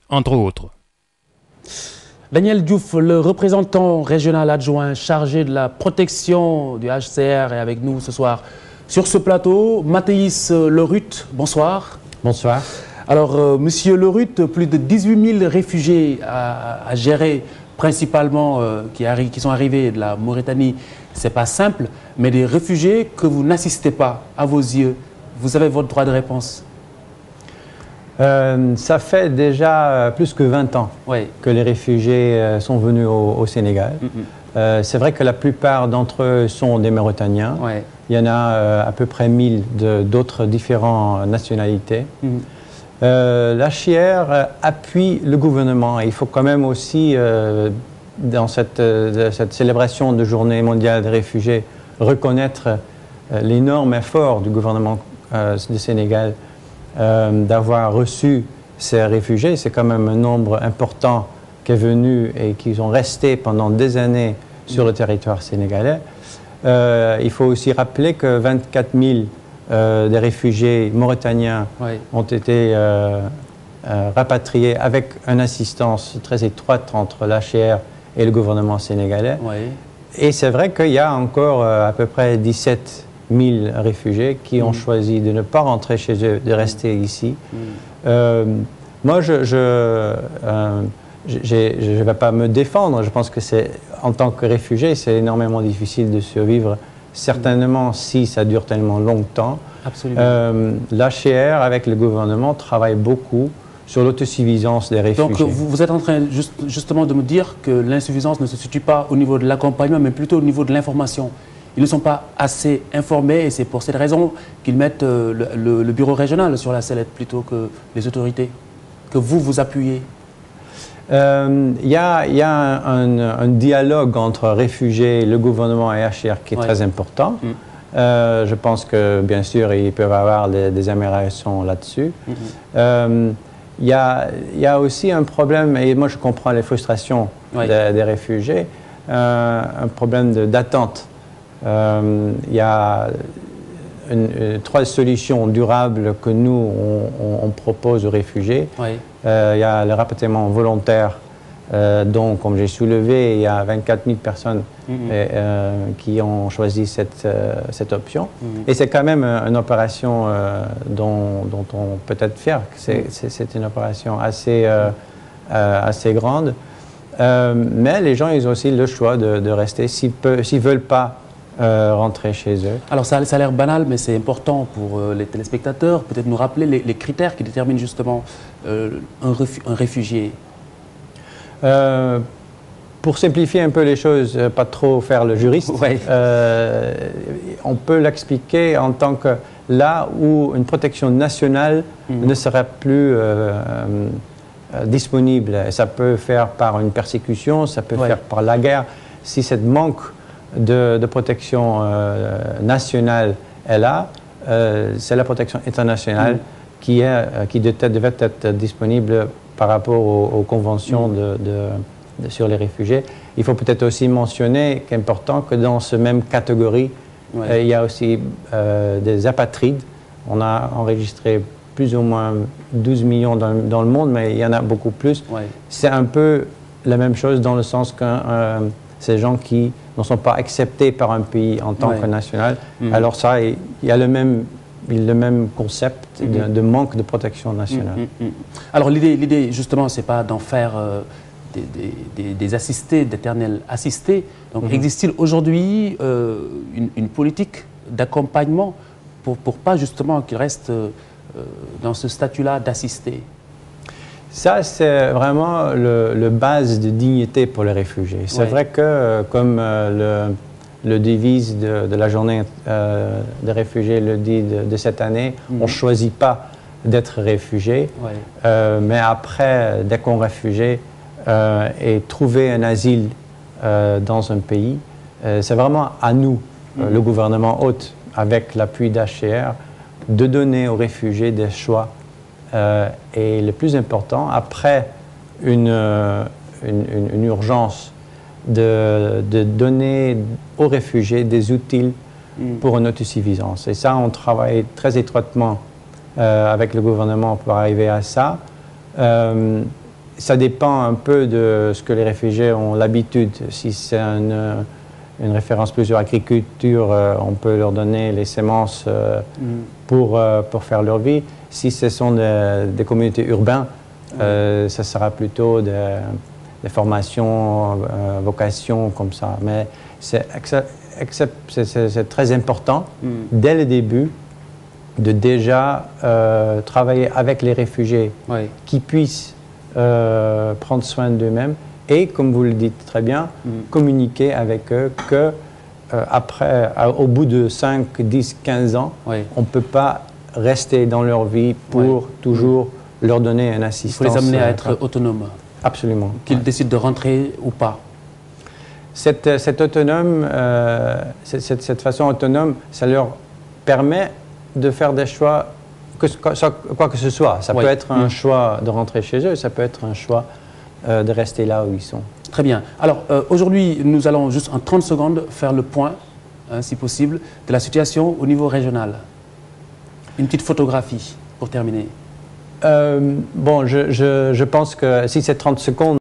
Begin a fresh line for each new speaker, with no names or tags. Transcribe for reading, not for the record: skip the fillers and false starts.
entre autres.
Daniel Diouf, le représentant régional adjoint chargé de la protection du HCR, est avec nous ce soir sur ce plateau. Mathéis Lerut, bonsoir.
Bonsoir.
Alors, Monsieur Lerut, plus de 18 000 réfugiés à gérer, principalement qui sont arrivés de la Mauritanie. Ce n'est pas simple, mais des réfugiés que vous n'assistez pas à vos yeux. Vous avez votre droit de réponse.
Ça fait déjà plus que 20 ans que les réfugiés sont venus au Sénégal. C'est vrai que la plupart d'entre eux sont des Mauritaniens. Il y en a à peu près 1000 d'autres différentes nationalités. L'HCR appuie le gouvernement. Il faut quand même aussi, dans cette célébration de Journée mondiale des réfugiés, reconnaître l'énorme effort du gouvernement du Sénégal d'avoir reçu ces réfugiés. C'est quand même un nombre important qui est venu et qui sont restés pendant des années sur le territoire sénégalais. Il faut aussi rappeler que 24 000 des réfugiés mauritaniens ont été rapatriés avec une assistance très étroite entre l'HCR et le gouvernement sénégalais. Et c'est vrai qu'il y a encore à peu près 17 000 réfugiés qui ont choisi de ne pas rentrer chez eux, de rester ici. Moi, je ne vais pas me défendre. Je pense que en tant que réfugié, c'est énormément difficile de survivre, certainement si ça dure tellement longtemps. L'HCR, avec le gouvernement, travaille beaucoup sur l'autosuffisance des réfugiés.
Donc, vous êtes en train justement de me dire que l'insuffisance ne se situe pas au niveau de l'accompagnement, mais plutôt au niveau de l'information. Ils ne sont pas assez informés et c'est pour cette raison qu'ils mettent le bureau régional sur la sellette plutôt que les autorités, que vous appuyez.
Il y a un dialogue entre réfugiés, le gouvernement et HCR qui est très important. Je pense que, bien sûr, ils peuvent avoir des améliorations là-dessus. Il y a aussi un problème, et moi je comprends les frustrations des réfugiés, un problème d'attente. Il y a trois solutions durables que nous, on propose aux réfugiés. Il y a le rapatriement volontaire, dont, comme j'ai soulevé, il y a 24 000 personnes qui ont choisi cette option. Et c'est quand même une opération dont on peut être fier. C'est une opération assez grande. Mais les gens, ils ont aussi le choix de rester s'ils ne veulent pas rentrer chez eux. Alors
ça a l'air banal, mais c'est important pour les téléspectateurs. Peut-être nous rappeler les critères qui déterminent justement un réfugié.
Pour simplifier un peu les choses, pas trop faire le juriste, on peut l'expliquer en tant que là où une protection nationale ne sera plus disponible. Ça peut faire par une persécution, ça peut faire par la guerre. Si cette manque de protection nationale est là, c'est la protection internationale qui devait être disponible par rapport aux conventions sur les réfugiés. Il faut peut-être aussi mentionner qu'important que dans cette même catégorie, il y a aussi des apatrides. On a enregistré plus ou moins 12 millions dans le monde, mais il y en a beaucoup plus. C'est un peu la même chose dans le sens que ces gens qui ne sont pas acceptés par un pays en tant que national. Alors ça, il y a le même concept de manque de protection nationale.
Alors l'idée justement, c'est pas d'en faire des assistés, d'éternels assistés. Donc existe-t-il aujourd'hui une politique d'accompagnement pour pas justement qu'ils restent dans ce statut-là d'assistés?
Ça, c'est vraiment le base de dignité pour les réfugiés. C'est vrai que, comme le devise de la journée des réfugiés le dit de cette année, on ne choisit pas d'être réfugié, mais après, dès qu'on est réfugié et trouver un asile dans un pays, c'est vraiment à nous, le gouvernement hôte, avec l'appui d'HCR, de donner aux réfugiés des choix. Et le plus important, après une urgence, de donner aux réfugiés des outils pour une autosuffisance. Et ça, on travaille très étroitement avec le gouvernement pour arriver à ça. Ça dépend un peu de ce que les réfugiés ont l'habitude. Si c'est une référence plus sur l'agriculture, on peut leur donner les semences pour faire leur vie. Si ce sont des communautés urbaines, ça sera plutôt des formations, vocations comme ça. Mais c'est très important, dès le début, de déjà travailler avec les réfugiés qui puissent prendre soin d'eux-mêmes et, comme vous le dites très bien, communiquer avec eux que après, au bout de 5, 10, 15 ans, on ne peut pas rester dans leur vie pour toujours leur donner une assistance.
Il faut les amener à être autonomes.
Absolument.
Qu'ils décident de rentrer ou pas.
Cette façon autonome, ça leur permet de faire des choix, quoi que ce soit. Ça peut être un choix de rentrer chez eux, ça peut être un choix de rester là où ils sont.
Très bien. Alors, aujourd'hui, nous allons juste en 30 secondes faire le point, si possible, de la situation au niveau régional. Une petite photographie pour terminer.
Bon, je pense que si c'est 30 secondes,